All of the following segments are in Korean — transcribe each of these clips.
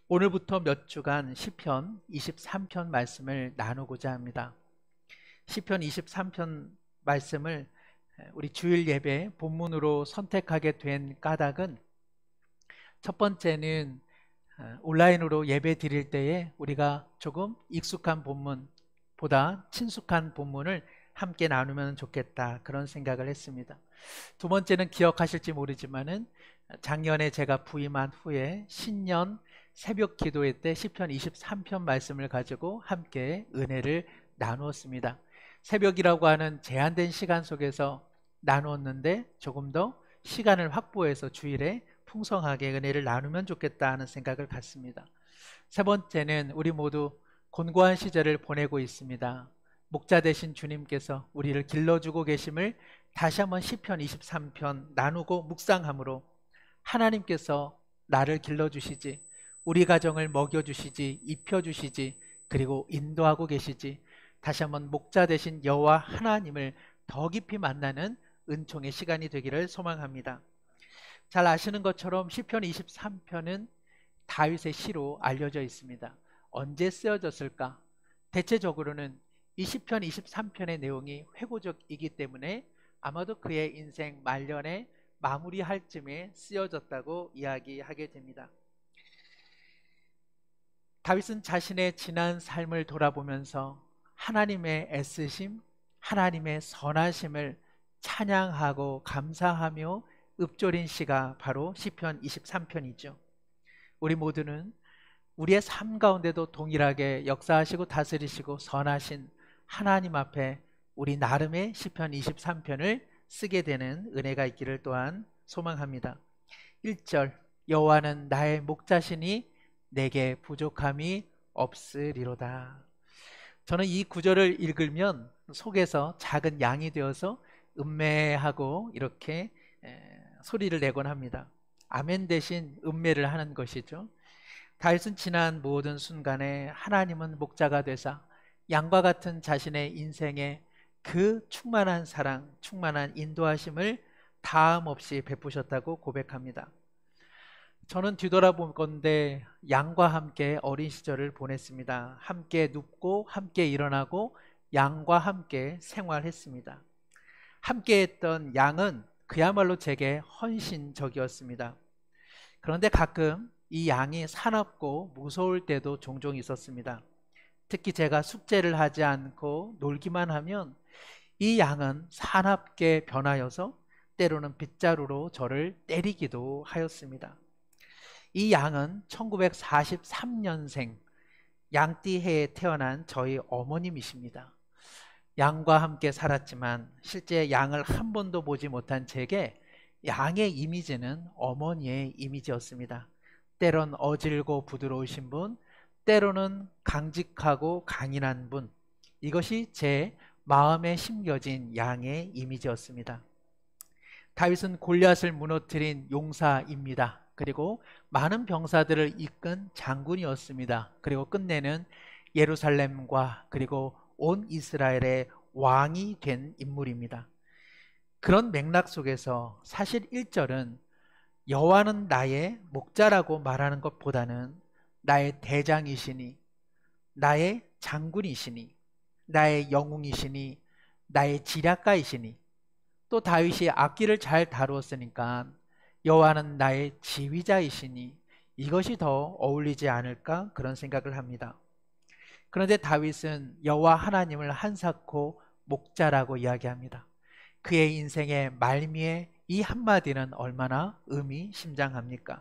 오늘부터 몇 주간 시편 23편 말씀을 나누고자 합니다. 시편 23편 말씀을 우리 주일 예배 본문으로 선택하게 된 까닭은, 첫 번째는 온라인으로 예배 드릴 때에 우리가 조금 익숙한 본문보다 친숙한 본문을 함께 나누면 좋겠다, 그런 생각을 했습니다. 두 번째는 기억하실지 모르지만은 작년에 제가 부임한 후에 신년 새벽 기도회 때 시편 23편 말씀을 가지고 함께 은혜를 나누었습니다. 새벽이라고 하는 제한된 시간 속에서 나누었는데 조금 더 시간을 확보해서 주일에 풍성하게 은혜를 나누면 좋겠다 하는 생각을 갖습니다. 세 번째는 우리 모두 곤고한 시절을 보내고 있습니다. 목자 되신 주님께서 우리를 길러주고 계심을 다시 한번 시편 23편 나누고 묵상함으로, 하나님께서 나를 길러주시지, 우리 가정을 먹여주시지, 입혀주시지, 그리고 인도하고 계시지, 다시 한번 목자 되신 여호와 하나님을 더 깊이 만나는 은총의 시간이 되기를 소망합니다. 잘 아시는 것처럼 시편 23편은 다윗의 시로 알려져 있습니다. 언제 쓰여졌을까? 대체적으로는 이 시편 23편의 내용이 회고적이기 때문에 아마도 그의 인생 말년에 마무리할 쯤에 쓰여졌다고 이야기하게 됩니다. 다윗은 자신의 지난 삶을 돌아보면서 하나님의 애쓰심, 하나님의 선하심을 찬양하고 감사하며 읊조린 시가 바로 시편 23편이죠. 우리 모두는 우리의 삶 가운데도 동일하게 역사하시고 다스리시고 선하신 하나님 앞에 우리 나름의 시편 23편을 쓰게 되는 은혜가 있기를 또한 소망합니다. 1절, 여호와는 나의 목자시니 내게 부족함이 없으리로다. 저는 이 구절을 읽으면 속에서 작은 양이 되어서 음매하고 이렇게 소리를 내곤 합니다. 아멘 대신 음매를 하는 것이죠. 다윗은 지난 모든 순간에 하나님은 목자가 되사 양과 같은 자신의 인생에 그 충만한 사랑, 충만한 인도하심을 다함 없이 베푸셨다고 고백합니다. 저는 뒤돌아보건대 양과 함께 어린 시절을 보냈습니다. 함께 눕고 함께 일어나고 양과 함께 생활했습니다. 함께 했던 양은 그야말로 제게 헌신적이었습니다. 그런데 가끔 이 양이 사납고 무서울 때도 종종 있었습니다. 특히 제가 숙제를 하지 않고 놀기만 하면 이 양은 사납게 변하여서 때로는 빗자루로 저를 때리기도 하였습니다. 이 양은 1943년생 양띠해에 태어난 저희 어머님이십니다. 양과 함께 살았지만 실제 양을 한 번도 보지 못한 제게 양의 이미지는 어머니의 이미지였습니다. 때론 어질고 부드러우신 분, 때로는 강직하고 강인한 분, 이것이 제 마음에 심겨진 양의 이미지였습니다. 다윗은 골리앗을 무너뜨린 용사입니다. 그리고 많은 병사들을 이끈 장군이었습니다. 그리고 끝내는 예루살렘과 그리고 온 이스라엘의 왕이 된 인물입니다. 그런 맥락 속에서 사실 1절은 여호와는 나의 목자라고 말하는 것보다는 나의 대장이시니, 나의 장군이시니, 나의 영웅이시니, 나의 지략가이시니, 또 다윗이 악기를 잘 다루었으니까 여호와는 나의 지휘자이시니, 이것이 더 어울리지 않을까, 그런 생각을 합니다. 그런데 다윗은 여호와 하나님을 한사코 목자라고 이야기합니다. 그의 인생의 말미에 이 한마디는 얼마나 의미심장합니까?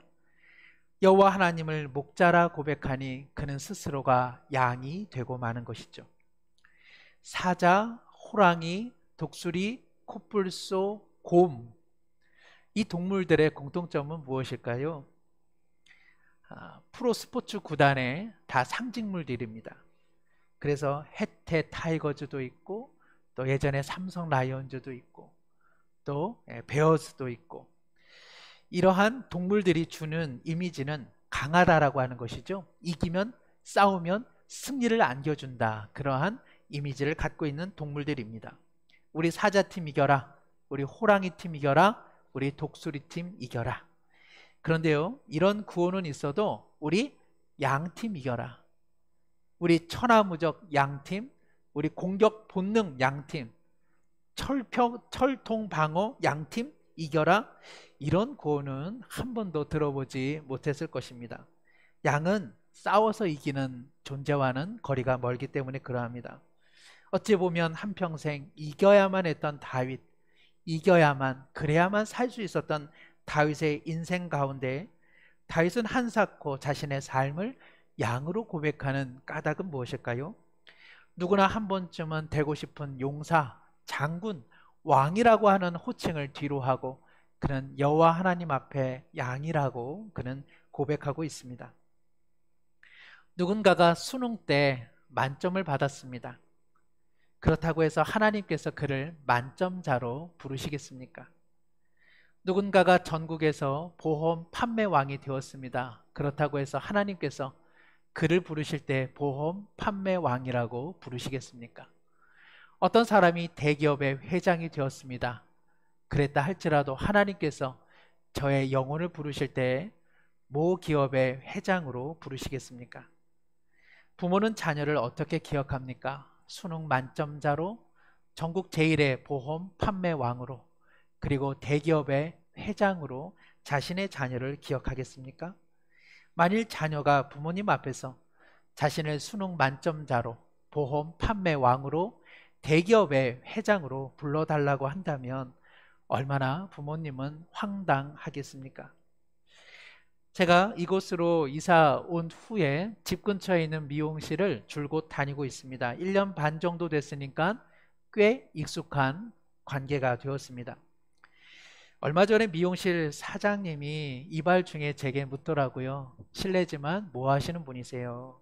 여호와 하나님을 목자라 고백하니 그는 스스로가 양이 되고 마는 것이죠. 사자, 호랑이, 독수리, 코뿔소, 곰, 이 동물들의 공통점은 무엇일까요? 프로 스포츠 구단의 다 상징물들입니다. 그래서 해태 타이거즈도 있고, 또 예전에 삼성 라이온즈도 있고, 또 베어스도 있고, 이러한 동물들이 주는 이미지는 강하다라고 하는 것이죠. 이기면, 싸우면 승리를 안겨준다, 그러한 이미지를 갖고 있는 동물들입니다. 우리 사자팀 이겨라, 우리 호랑이팀 이겨라, 우리 독수리팀 이겨라. 그런데요, 이런 구호는 있어도 우리 양팀 이겨라. 우리 천하무적 양팀, 우리 공격 본능 양팀, 철통 방어 양팀 이겨라. 이런 구호는 한 번도 들어보지 못했을 것입니다. 양은 싸워서 이기는 존재와는 거리가 멀기 때문에 그러합니다. 어찌 보면 한평생 이겨야만 했던 다윗, 이겨야만, 그래야만 살 수 있었던 다윗의 인생 가운데 다윗은 한사코 자신의 삶을 양으로 고백하는 까닭은 무엇일까요? 누구나 한 번쯤은 되고 싶은 용사, 장군, 왕이라고 하는 호칭을 뒤로 하고 그는 여호와 하나님 앞에 양이라고 그는 고백하고 있습니다. 누군가가 수능 때 만점을 받았습니다. 그렇다고 해서 하나님께서 그를 만점자로 부르시겠습니까? 누군가가 전국에서 보험 판매왕이 되었습니다. 그렇다고 해서 하나님께서 그를 부르실 때 보험 판매왕이라고 부르시겠습니까? 어떤 사람이 대기업의 회장이 되었습니다. 그랬다 할지라도 하나님께서 저의 영혼을 부르실 때 모 기업의 회장으로 부르시겠습니까? 부모는 자녀를 어떻게 기억합니까? 수능 만점자로, 전국 제1의 보험 판매왕으로, 그리고 대기업의 회장으로 자신의 자녀를 기억하겠습니까? 만일 자녀가 부모님 앞에서 자신을 수능 만점자로, 보험 판매왕으로, 대기업의 회장으로 불러달라고 한다면 얼마나 부모님은 황당하겠습니까? 제가 이곳으로 이사 온 후에 집 근처에 있는 미용실을 줄곧 다니고 있습니다. 1년 반 정도 됐으니까 꽤 익숙한 관계가 되었습니다. 얼마 전에 미용실 사장님이 이발 중에 제게 묻더라고요. 실례지만 뭐 하시는 분이세요?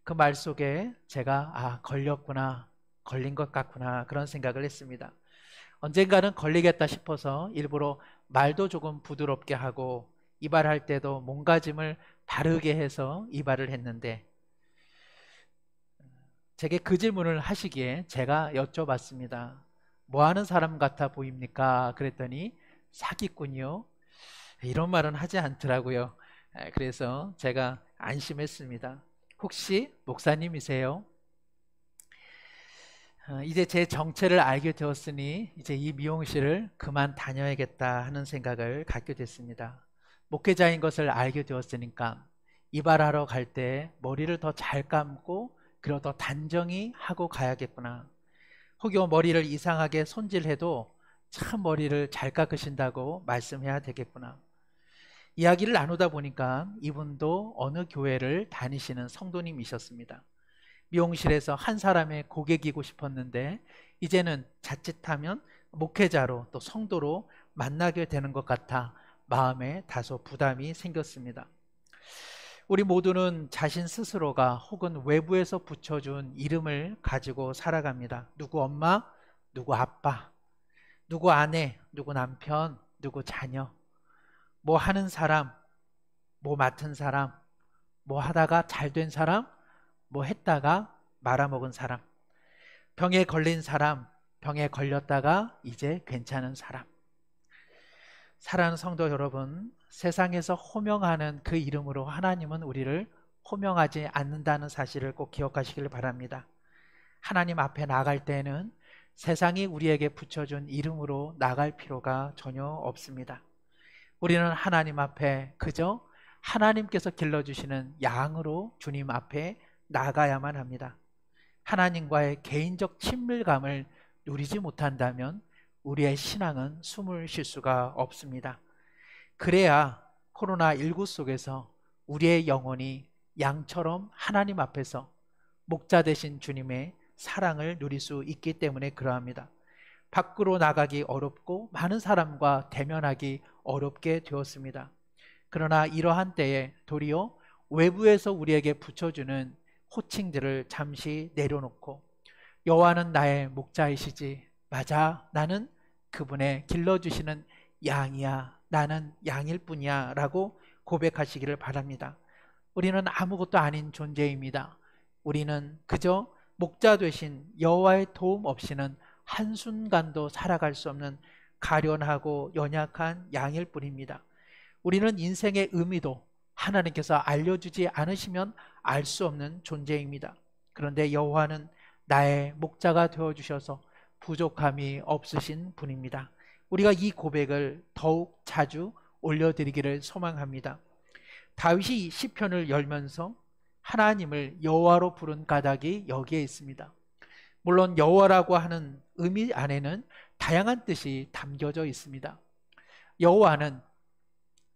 그 말 속에 제가 걸렸구나, 걸린 것 같구나 그런 생각을 했습니다. 언젠가는 걸리겠다 싶어서 일부러 말도 조금 부드럽게 하고 이발할 때도 몸가짐을 바르게 해서 이발을 했는데 제게 그 질문을 하시기에 제가 여쭤봤습니다. 뭐 하는 사람 같아 보입니까? 그랬더니 사기꾼이요. 이런 말은 하지 않더라고요. 그래서 제가 안심했습니다. 혹시 목사님이세요? 이제 제 정체를 알게 되었으니 이제 이 미용실을 그만 다녀야겠다 하는 생각을 갖게 됐습니다. 목회자인 것을 알게 되었으니까 이발하러 갈 때 머리를 더 잘 감고 그리고 더 단정히 하고 가야겠구나. 혹여 머리를 이상하게 손질해도 참 머리를 잘 깎으신다고 말씀해야 되겠구나. 이야기를 나누다 보니까 이분도 어느 교회를 다니시는 성도님이셨습니다. 미용실에서 한 사람의 고객이고 싶었는데 이제는 자칫하면 목회자로 또 성도로 만나게 되는 것 같아 마음에 다소 부담이 생겼습니다. 우리 모두는 자신 스스로가 혹은 외부에서 붙여준 이름을 가지고 살아갑니다. 누구 엄마, 누구 아빠, 누구 아내, 누구 남편, 누구 자녀, 뭐 하는 사람, 뭐 맡은 사람, 뭐 하다가 잘 된 사람, 뭐 했다가 말아먹은 사람, 병에 걸린 사람, 병에 걸렸다가 이제 괜찮은 사람. 사랑하는 성도 여러분, 세상에서 호명하는 그 이름으로 하나님은 우리를 호명하지 않는다는 사실을 꼭 기억하시길 바랍니다. 하나님 앞에 나갈 때는 세상이 우리에게 붙여준 이름으로 나갈 필요가 전혀 없습니다. 우리는 하나님 앞에 그저 하나님께서 길러주시는 양으로 주님 앞에 나가야만 합니다. 하나님과의 개인적 친밀감을 누리지 못한다면 우리의 신앙은 숨을 쉴 수가 없습니다. 그래야 코로나19 속에서 우리의 영혼이 양처럼 하나님 앞에서 목자 되신 주님의 사랑을 누릴 수 있기 때문에 그러합니다. 밖으로 나가기 어렵고 많은 사람과 대면하기 어렵게 되었습니다. 그러나 이러한 때에 도리어 외부에서 우리에게 붙여주는 호칭들을 잠시 내려놓고 여호와는 나의 목자이시지, 맞아, 나는 그분의 길러주시는 양이야, 나는 양일 뿐이야 라고 고백하시기를 바랍니다. 우리는 아무것도 아닌 존재입니다. 우리는 그저 목자 되신 여호와의 도움 없이는 한순간도 살아갈 수 없는 가련하고 연약한 양일 뿐입니다. 우리는 인생의 의미도 하나님께서 알려주지 않으시면 알 수 없는 존재입니다. 그런데 여호와는 나의 목자가 되어주셔서 부족함이 없으신 분입니다. 우리가 이 고백을 더욱 자주 올려드리기를 소망합니다. 다윗이 시편을 열면서 하나님을 여호와로 부른 까닭이 여기에 있습니다. 물론 여호와라고 하는 의미 안에는 다양한 뜻이 담겨져 있습니다. 여호와는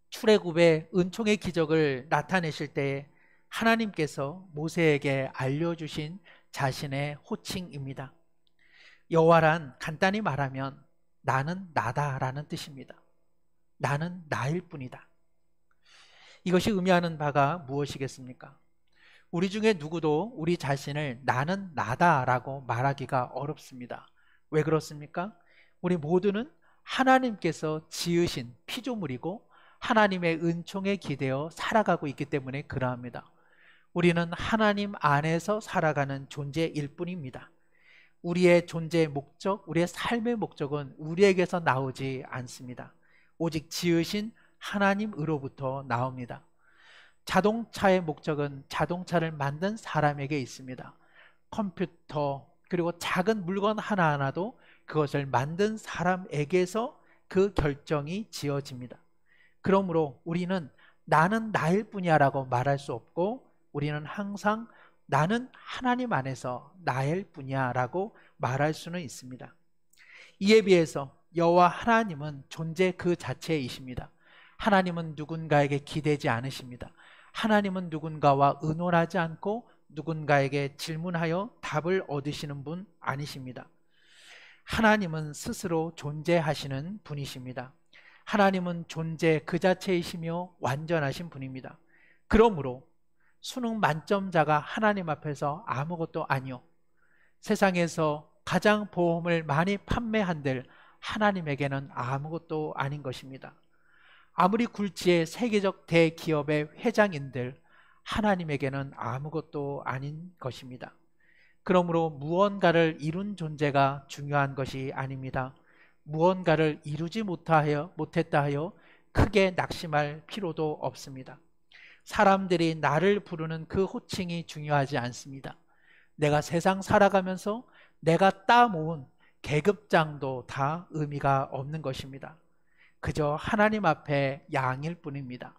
출애굽의 은총의 기적을 나타내실 때 하나님께서 모세에게 알려주신 자신의 호칭입니다. 여호와란 간단히 말하면 나는 나다라는 뜻입니다. 나는 나일 뿐이다. 이것이 의미하는 바가 무엇이겠습니까? 우리 중에 누구도 우리 자신을 나는 나다라고 말하기가 어렵습니다. 왜 그렇습니까? 우리 모두는 하나님께서 지으신 피조물이고 하나님의 은총에 기대어 살아가고 있기 때문에 그러합니다. 우리는 하나님 안에서 살아가는 존재일 뿐입니다. 우리의 존재의 목적, 우리의 삶의 목적은 우리에게서 나오지 않습니다. 오직 지으신 하나님으로부터 나옵니다. 자동차의 목적은 자동차를 만든 사람에게 있습니다. 컴퓨터, 그리고 작은 물건 하나하나도 그것을 만든 사람에게서 그 결정이 지어집니다. 그러므로 우리는 나는 나일 뿐이야 라고 말할 수 없고, 우리는 항상 나는 하나님 안에서 나일 뿐이야 라고 말할 수는 있습니다. 이에 비해서 여호와 하나님은 존재 그 자체이십니다. 하나님은 누군가에게 기대지 않으십니다. 하나님은 누군가와 의논하지 않고 누군가에게 질문하여 답을 얻으시는 분 아니십니다. 하나님은 스스로 존재하시는 분이십니다. 하나님은 존재 그 자체이시며 완전하신 분입니다. 그러므로 수능 만점자가 하나님 앞에서 아무것도 아니요, 세상에서 가장 보험을 많이 판매한들 하나님에게는 아무것도 아닌 것입니다. 아무리 굴지의 세계적 대기업의 회장인들 하나님에게는 아무것도 아닌 것입니다. 그러므로 무언가를 이룬 존재가 중요한 것이 아닙니다. 무언가를 이루지 못했다 하여 크게 낙심할 필요도 없습니다. 사람들이 나를 부르는 그 호칭이 중요하지 않습니다. 내가 세상 살아가면서 내가 따모은 계급장도 다 의미가 없는 것입니다. 그저 하나님 앞에 양일 뿐입니다.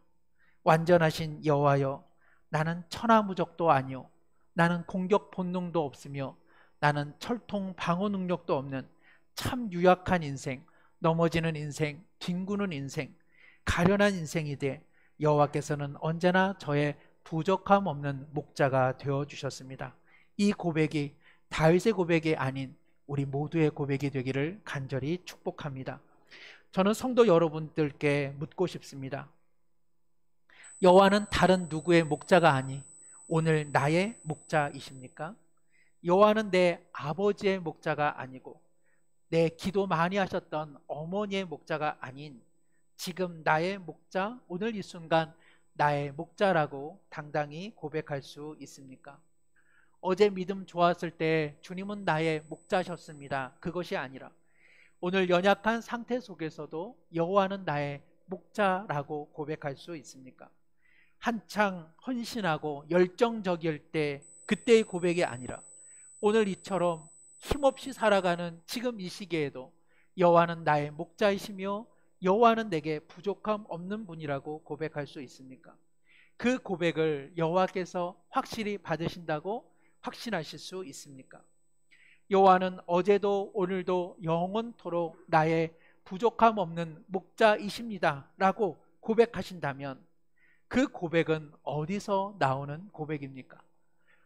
완전하신 여호와여, 나는 천하무적도 아니요, 나는 공격 본능도 없으며 나는 철통 방어 능력도 없는 참 유약한 인생, 넘어지는 인생, 뒹구는 인생, 가련한 인생이 돼 여호와께서는 언제나 저의 부족함 없는 목자가 되어주셨습니다. 이 고백이 다윗의 고백이 아닌 우리 모두의 고백이 되기를 간절히 축복합니다. 저는 성도 여러분들께 묻고 싶습니다. 여호와는 다른 누구의 목자가 아니 오늘 나의 목자이십니까? 여호와는 내 아버지의 목자가 아니고 내 기도 많이 하셨던 어머니의 목자가 아닌 지금 나의 목자, 오늘 이 순간 나의 목자라고 당당히 고백할 수 있습니까? 어제 믿음 좋았을 때 주님은 나의 목자셨습니다. 그것이 아니라 오늘 연약한 상태 속에서도 여호와는 나의 목자라고 고백할 수 있습니까? 한창 헌신하고 열정적일 때 그때의 고백이 아니라 오늘 이처럼 힘없이 살아가는 지금 이 시기에도 여호와는 나의 목자이시며 여호와는 내게 부족함 없는 분이라고 고백할 수 있습니까? 그 고백을 여호와께서 확실히 받으신다고 확신하실 수 있습니까? 여호와는 어제도 오늘도 영원토록 나의 부족함 없는 목자이십니다 라고 고백하신다면 그 고백은 어디서 나오는 고백입니까?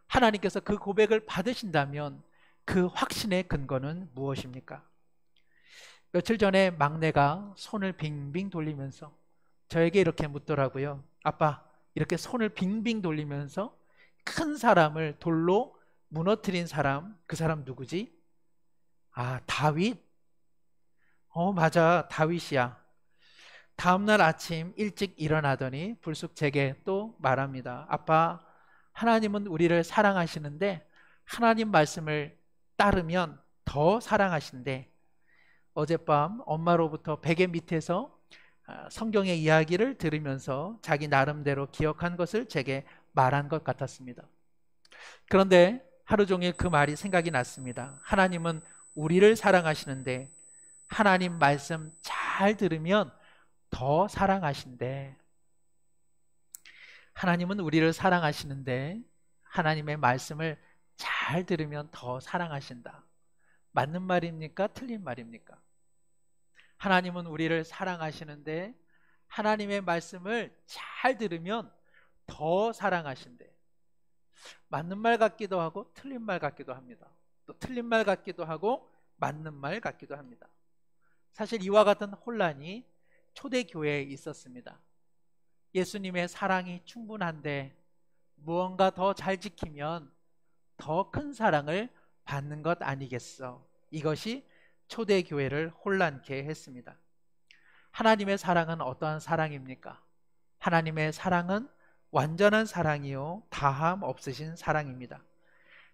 하나님께서 그 고백을 받으신다면 그 확신의 근거는 무엇입니까? 며칠 전에 막내가 손을 빙빙 돌리면서 저에게 이렇게 묻더라고요. 아빠, 이렇게 손을 빙빙 돌리면서 큰 사람을 돌로 무너뜨린 사람, 그 사람 누구지? 아, 다윗? 맞아, 다윗이야. 다음날 아침 일찍 일어나더니 불쑥 제게 또 말합니다. 아빠, 하나님은 우리를 사랑하시는데 하나님 말씀을 따르면 더 사랑하신대. 어젯밤 엄마로부터 베개 밑에서 성경의 이야기를 들으면서 자기 나름대로 기억한 것을 제게 말한 것 같았습니다. 그런데 하루 종일 그 말이 생각이 났습니다. 하나님은 우리를 사랑하시는데 하나님 말씀 잘 들으면 더 사랑하신대. 하나님은 우리를 사랑하시는데 하나님의 말씀을 잘 들으면 더 사랑하신다. 맞는 말입니까? 틀린 말입니까? 하나님은 우리를 사랑하시는데 하나님의 말씀을 잘 들으면 더 사랑하신대. 맞는 말 같기도 하고 틀린 말 같기도 합니다. 또 틀린 말 같기도 하고 맞는 말 같기도 합니다. 사실 이와 같은 혼란이 초대교회에 있었습니다. 예수님의 사랑이 충분한데 무언가 더 잘 지키면 더 큰 사랑을 받는 것 아니겠어? 이것이 초대교회를 혼란케 했습니다. 하나님의 사랑은 어떠한 사랑입니까? 하나님의 사랑은 완전한 사랑이요 다함 없으신 사랑입니다.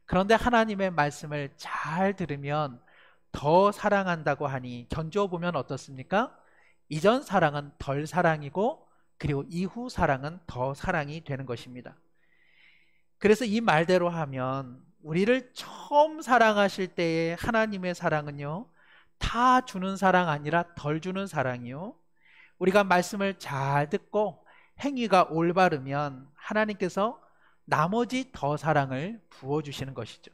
그런데 하나님의 말씀을 잘 들으면 더 사랑한다고 하니 견주어 보면 어떻습니까? 이전 사랑은 덜 사랑이고 그리고 이후 사랑은 더 사랑이 되는 것입니다. 그래서 이 말대로 하면 우리를 처음 사랑하실 때의 하나님의 사랑은요 다 주는 사랑 아니라 덜 주는 사랑이요, 우리가 말씀을 잘 듣고 행위가 올바르면 하나님께서 나머지 더 사랑을 부어주시는 것이죠.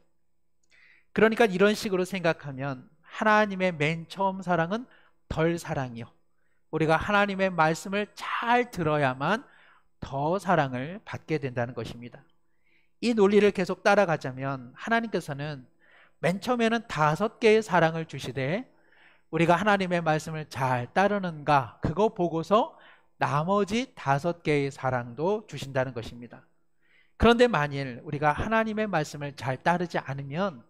그러니까 이런 식으로 생각하면 하나님의 맨 처음 사랑은 덜 사랑이요, 우리가 하나님의 말씀을 잘 들어야만 더 사랑을 받게 된다는 것입니다. 이 논리를 계속 따라가자면 하나님께서는 맨 처음에는 5개의 사랑을 주시되 우리가 하나님의 말씀을 잘 따르는가 그거 보고서 나머지 5개의 사랑도 주신다는 것입니다. 그런데 만일 우리가 하나님의 말씀을 잘 따르지 않으면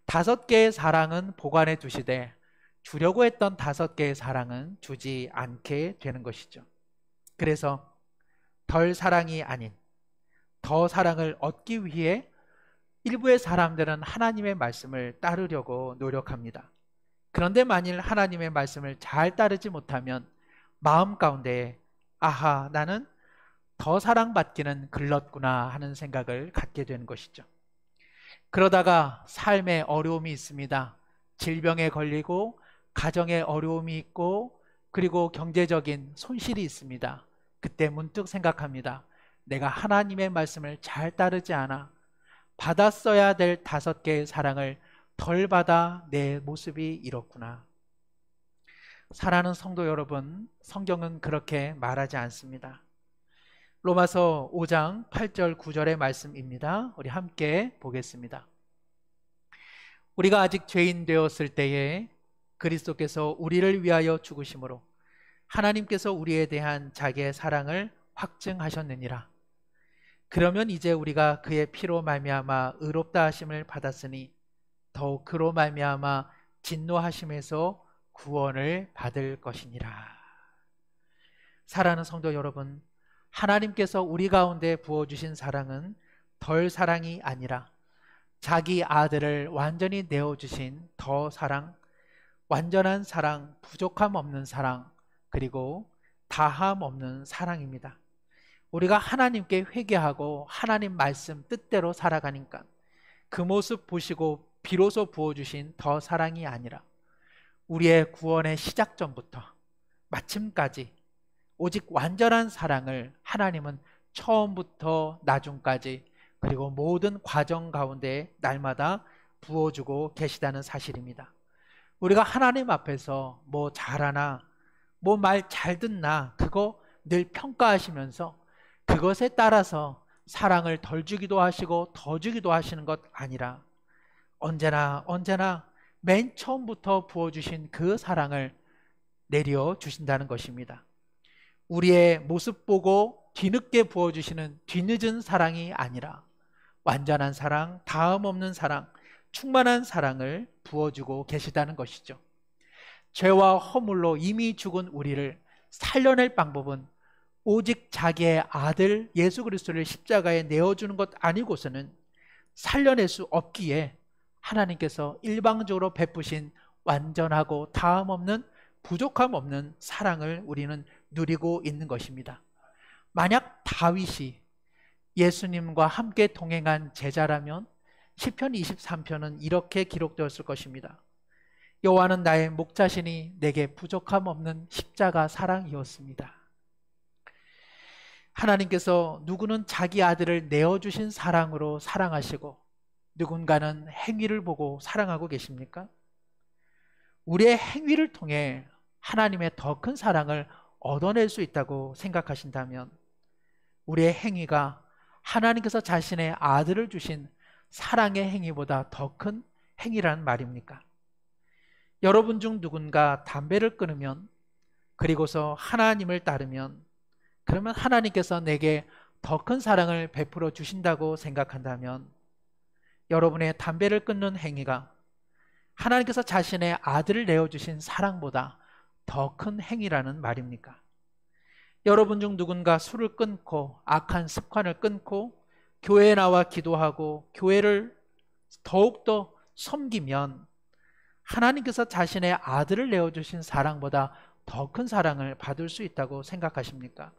5개의 사랑은 보관해 두시되 주려고 했던 5개의 사랑은 주지 않게 되는 것이죠. 그래서 덜 사랑이 아닌 더 사랑을 얻기 위해 일부의 사람들은 하나님의 말씀을 따르려고 노력합니다. 그런데 만일 하나님의 말씀을 잘 따르지 못하면 마음 가운데 아하, 나는 더 사랑받기는 글렀구나 하는 생각을 갖게 되는 것이죠. 그러다가 삶에 어려움이 있습니다. 질병에 걸리고 가정에 어려움이 있고 그리고 경제적인 손실이 있습니다. 그때 문득 생각합니다. 내가 하나님의 말씀을 잘 따르지 않아 받았어야 될 5개의 사랑을 덜 받아 내 모습이 이렇구나. 사랑하는 성도 여러분, 성경은 그렇게 말하지 않습니다. 로마서 5장 8절 9절의 말씀입니다. 우리 함께 보겠습니다. 우리가 아직 죄인 되었을 때에 그리스도께서 우리를 위하여 죽으심으로 하나님께서 우리에 대한 자기의 사랑을 확증하셨느니라. 그러면 이제 우리가 그의 피로 말미암아 의롭다 하심을 받았으니 더욱 그로 말미암아 진노하심에서 구원을 받을 것이니라. 사랑하는 성도 여러분, 하나님께서 우리 가운데 부어주신 사랑은 덜 사랑이 아니라 자기 아들을 완전히 내어주신 더 사랑, 완전한 사랑, 부족함 없는 사랑, 그리고 다함 없는 사랑입니다. 우리가 하나님께 회개하고 하나님 말씀 뜻대로 살아가니까 그 모습 보시고 비로소 부어주신 더 사랑이 아니라 우리의 구원의 시작전부터 마침까지 오직 완전한 사랑을 하나님은 처음부터 나중까지 그리고 모든 과정 가운데 날마다 부어주고 계시다는 사실입니다. 우리가 하나님 앞에서 뭐 잘하나 뭐 말 잘 듣나 그거 늘 평가하시면서 그것에 따라서 사랑을 덜 주기도 하시고 더 주기도 하시는 것 아니라 언제나 맨 처음부터 부어주신 그 사랑을 내려주신다는 것입니다. 우리의 모습 보고 뒤늦게 부어주시는 뒤늦은 사랑이 아니라 완전한 사랑, 다음 없는 사랑, 충만한 사랑을 부어주고 계시다는 것이죠. 죄와 허물로 이미 죽은 우리를 살려낼 방법은 오직 자기의 아들 예수 그리스도를 십자가에 내어주는 것 아니고서는 살려낼 수 없기에 하나님께서 일방적으로 베푸신 완전하고 다음 없는 부족함 없는 사랑을 우리는 누리고 있는 것입니다. 만약 다윗이 예수님과 함께 동행한 제자라면 시편 23편은 이렇게 기록되었을 것입니다. 여호와는 나의 목자시니 내게 부족함 없는 십자가 사랑이었습니다. 하나님께서 누구는 자기 아들을 내어주신 사랑으로 사랑하시고 누군가는 행위를 보고 사랑하고 계십니까? 우리의 행위를 통해 하나님의 더 큰 사랑을 얻어낼 수 있다고 생각하신다면 우리의 행위가 하나님께서 자신의 아들을 주신 사랑의 행위보다 더 큰 행위라는 말입니까? 여러분 중 누군가 담배를 끊으면 그리고서 하나님을 따르면 그러면 하나님께서 내게 더 큰 사랑을 베풀어 주신다고 생각한다면 여러분의 담배를 끊는 행위가 하나님께서 자신의 아들을 내어주신 사랑보다 더 큰 행위라는 말입니까? 여러분 중 누군가 술을 끊고 악한 습관을 끊고 교회에 나와 기도하고 교회를 더욱더 섬기면 하나님께서 자신의 아들을 내어주신 사랑보다 더 큰 사랑을 받을 수 있다고 생각하십니까?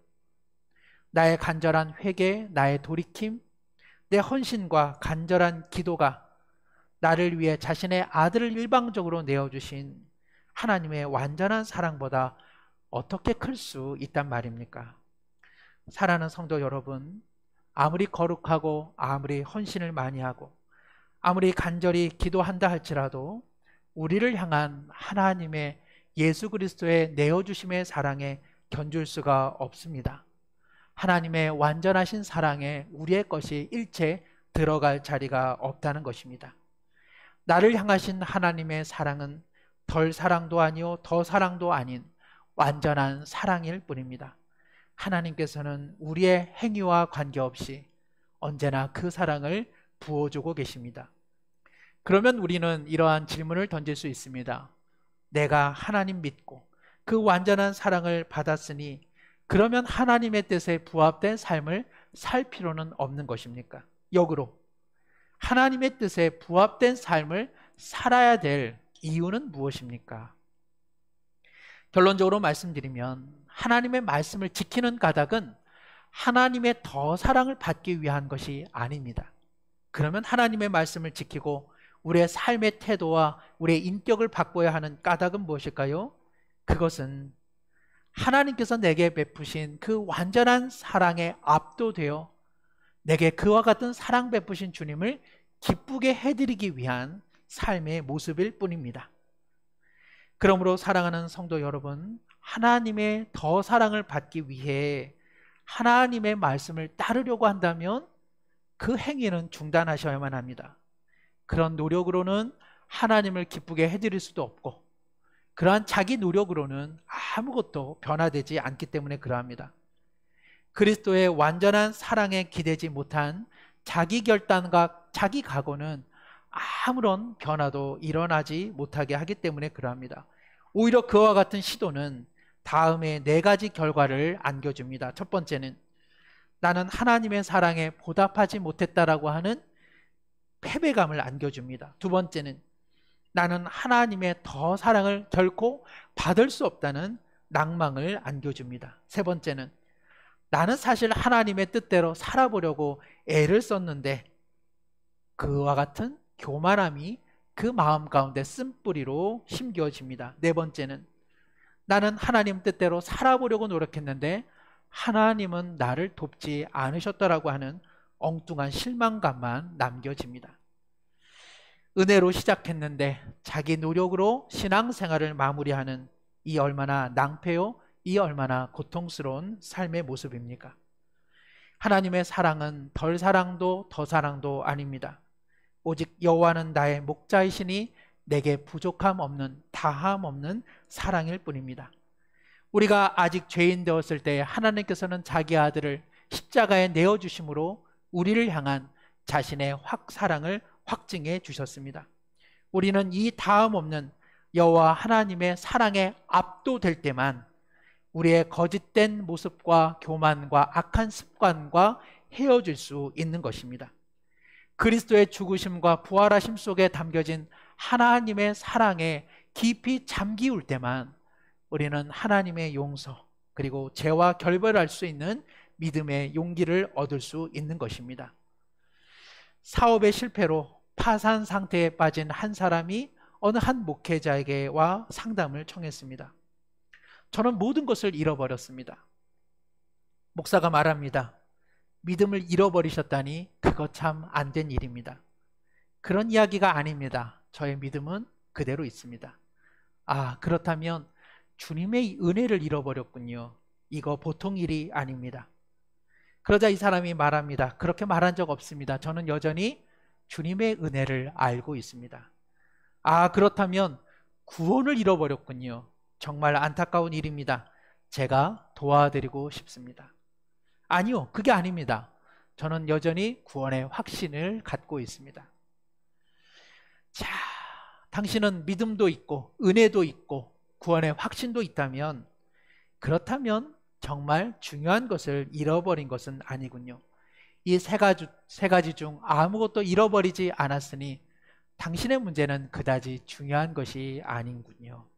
나의 간절한 회개, 나의 돌이킴, 내 헌신과 간절한 기도가 나를 위해 자신의 아들을 일방적으로 내어주신 하나님의 완전한 사랑보다 어떻게 클 수 있단 말입니까? 사랑하는 성도 여러분, 아무리 거룩하고 아무리 헌신을 많이 하고 아무리 간절히 기도한다 할지라도 우리를 향한 하나님의 예수 그리스도의 내어주심의 사랑에 견줄 수가 없습니다. 하나님의 완전하신 사랑에 우리의 것이 일체 들어갈 자리가 없다는 것입니다. 나를 향하신 하나님의 사랑은 덜 사랑도 아니요 더 사랑도 아닌 완전한 사랑일 뿐입니다. 하나님께서는 우리의 행위와 관계없이 언제나 그 사랑을 부어주고 계십니다. 그러면 우리는 이러한 질문을 던질 수 있습니다. 내가 하나님 믿고 그 완전한 사랑을 받았으니 그러면 하나님의 뜻에 부합된 삶을 살 필요는 없는 것입니까? 역으로 하나님의 뜻에 부합된 삶을 살아야 될 이유는 무엇입니까? 결론적으로 말씀드리면 하나님의 말씀을 지키는 까닭은 하나님의 더 사랑을 받기 위한 것이 아닙니다. 그러면 하나님의 말씀을 지키고 우리의 삶의 태도와 우리의 인격을 바꿔야 하는 까닭은 무엇일까요? 그것은 하나님께서 내게 베푸신 그 완전한 사랑에 압도되어 내게 그와 같은 사랑 베푸신 주님을 기쁘게 해드리기 위한 삶의 모습일 뿐입니다. 그러므로 사랑하는 성도 여러분, 하나님의 더 사랑을 받기 위해 하나님의 말씀을 따르려고 한다면 그 행위는 중단하셔야만 합니다. 그런 노력으로는 하나님을 기쁘게 해드릴 수도 없고 그러한 자기 노력으로는 아무것도 변화되지 않기 때문에 그러합니다. 그리스도의 완전한 사랑에 기대지 못한 자기 결단과 자기 각오는 아무런 변화도 일어나지 못하게 하기 때문에 그러합니다. 오히려 그와 같은 시도는 다음에 4가지 결과를 안겨줍니다. 첫 번째는 나는 하나님의 사랑에 보답하지 못했다라고 하는 패배감을 안겨줍니다. 두 번째는 나는 하나님의 더 사랑을 결코 받을 수 없다는 낭망을 안겨줍니다. 세 번째는 나는 사실 하나님의 뜻대로 살아보려고 애를 썼는데 그와 같은 교만함이 그 마음 가운데 쓴뿌리로 심겨집니다. 네 번째는 나는 하나님 뜻대로 살아보려고 노력했는데 하나님은 나를 돕지 않으셨더라고 하는 엉뚱한 실망감만 남겨집니다. 은혜로 시작했는데 자기 노력으로 신앙생활을 마무리하는 이 얼마나 낭패요? 이 얼마나 고통스러운 삶의 모습입니까? 하나님의 사랑은 덜 사랑도 더 사랑도 아닙니다. 오직 여호와는 나의 목자이시니 내게 부족함 없는 다함 없는 사랑일 뿐입니다. 우리가 아직 죄인 되었을 때 하나님께서는 자기 아들을 십자가에 내어주심으로 우리를 향한 자신의 사랑을 확증해 주셨습니다. 우리는 이 다음 없는 여호와 하나님의 사랑에 압도될 때만 우리의 거짓된 모습과 교만과 악한 습관과 헤어질 수 있는 것입니다. 그리스도의 죽으심과 부활하심 속에 담겨진 하나님의 사랑에 깊이 잠기울 때만 우리는 하나님의 용서, 그리고 죄와 결별할 수 있는 믿음의 용기를 얻을 수 있는 것입니다. 사업의 실패로 파산 상태에 빠진 한 사람이 어느 한 목회자에게와 상담을 청했습니다. 저는 모든 것을 잃어버렸습니다. 목사가 말합니다. 믿음을 잃어버리셨다니 그거 참 안 된 일입니다. 그런 이야기가 아닙니다. 저의 믿음은 그대로 있습니다. 아, 그렇다면 주님의 은혜를 잃어버렸군요. 이거 보통 일이 아닙니다. 그러자 이 사람이 말합니다. 그렇게 말한 적 없습니다. 저는 여전히 주님의 은혜를 알고 있습니다. 아, 그렇다면 구원을 잃어버렸군요. 정말 안타까운 일입니다. 제가 도와드리고 싶습니다. 아니요, 그게 아닙니다. 저는 여전히 구원의 확신을 갖고 있습니다. 자, 당신은 믿음도 있고 은혜도 있고 구원의 확신도 있다면, 그렇다면 정말 중요한 것을 잃어버린 것은 아니군요. 이 세 가지 중 아무것도 잃어버리지 않았으니 당신의 문제는 그다지 중요한 것이 아닌군요.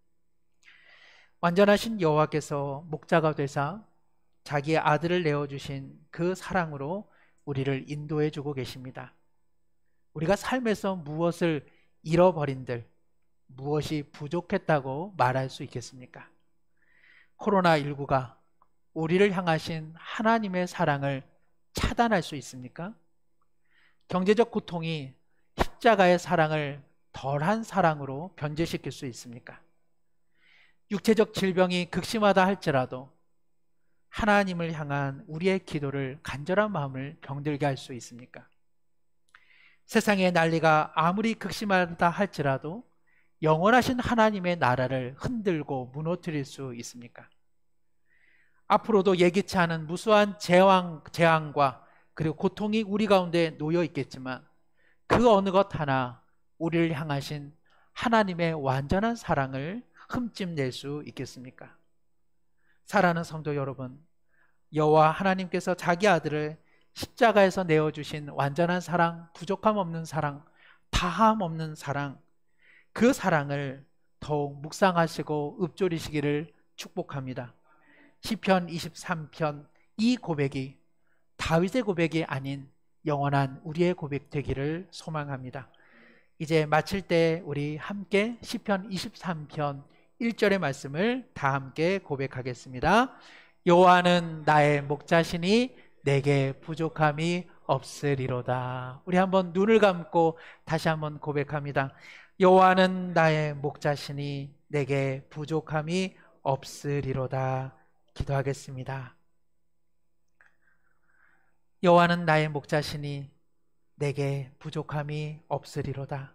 완전하신 여호와께서 목자가 되사 자기의 아들을 내어주신 그 사랑으로 우리를 인도해 주고 계십니다. 우리가 삶에서 무엇을 잃어버린들, 무엇이 부족했다고 말할 수 있겠습니까? 코로나19가 우리를 향하신 하나님의 사랑을 차단할 수 있습니까? 경제적 고통이 십자가의 사랑을 덜한 사랑으로 변제시킬 수 있습니까? 육체적 질병이 극심하다 할지라도 하나님을 향한 우리의 기도를 간절한 마음을 병들게 할 수 있습니까? 세상의 난리가 아무리 극심하다 할지라도 영원하신 하나님의 나라를 흔들고 무너뜨릴 수 있습니까? 앞으로도 예기치 않은 무수한 재앙과 그리고 고통이 우리 가운데 놓여 있겠지만 그 어느 것 하나 우리를 향하신 하나님의 완전한 사랑을 흠집낼 수 있겠습니까? 사랑하는 성도 여러분, 여호와 하나님께서 자기 아들을 십자가에서 내어주신 완전한 사랑, 부족함 없는 사랑, 다함 없는 사랑, 그 사랑을 더욱 묵상하시고 읊조리시기를 축복합니다. 시편 23편 이 고백이 다윗의 고백이 아닌 영원한 우리의 고백 되기를 소망합니다. 이제 마칠 때 우리 함께 시편 23편 1절의 말씀을 다 함께 고백하겠습니다. 여호와는 나의 목자시니 내게 부족함이 없으리로다. 우리 한번 눈을 감고 다시 한번 고백합니다. 여호와는 나의 목자시니 내게 부족함이 없으리로다. 기도하겠습니다. 여호와는 나의 목자시니 내게 부족함이 없으리로다.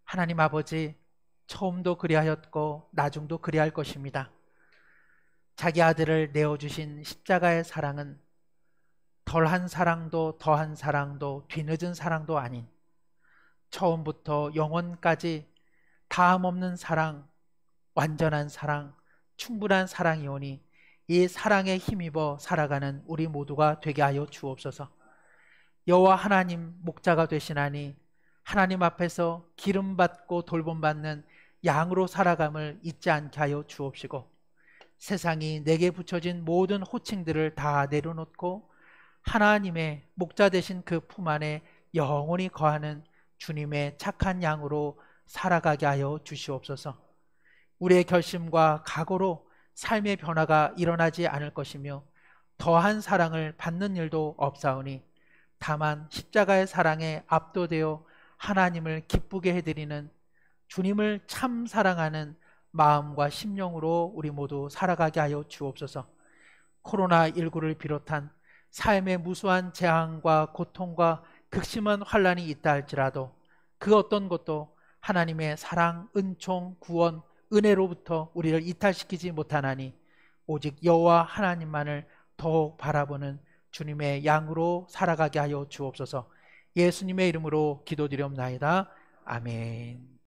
하나님 아버지, 처음도 그리하였고 나중도 그리할 것입니다. 자기 아들을 내어주신 십자가의 사랑은 덜한 사랑도 더한 사랑도 뒤늦은 사랑도 아닌 처음부터 영원까지 다함 없는 사랑, 완전한 사랑, 충분한 사랑이오니 이 사랑에 힘입어 살아가는 우리 모두가 되게 하여 주옵소서. 여호와 하나님 목자가 되시나니 하나님 앞에서 기름받고 돌봄받는 양으로 살아감을 잊지 않게 하여 주옵시고, 세상이 내게 붙여진 모든 호칭들을 다 내려놓고 하나님의 목자 되신 그 품 안에 영원히 거하는 주님의 착한 양으로 살아가게 하여 주시옵소서. 우리의 결심과 각오로 삶의 변화가 일어나지 않을 것이며 더한 사랑을 받는 일도 없사오니 다만 십자가의 사랑에 압도되어 하나님을 기쁘게 해드리는 주님을 참 사랑하는 마음과 심령으로 우리 모두 살아가게 하여 주옵소서. 코로나19를 비롯한 삶의 무수한 재앙과 고통과 극심한 환난이 있다 할지라도 그 어떤 것도 하나님의 사랑, 은총, 구원, 은혜로부터 우리를 이탈시키지 못하나니 오직 여호와 하나님만을 더욱 바라보는 주님의 양으로 살아가게 하여 주옵소서. 예수님의 이름으로 기도드리옵나이다. 아멘.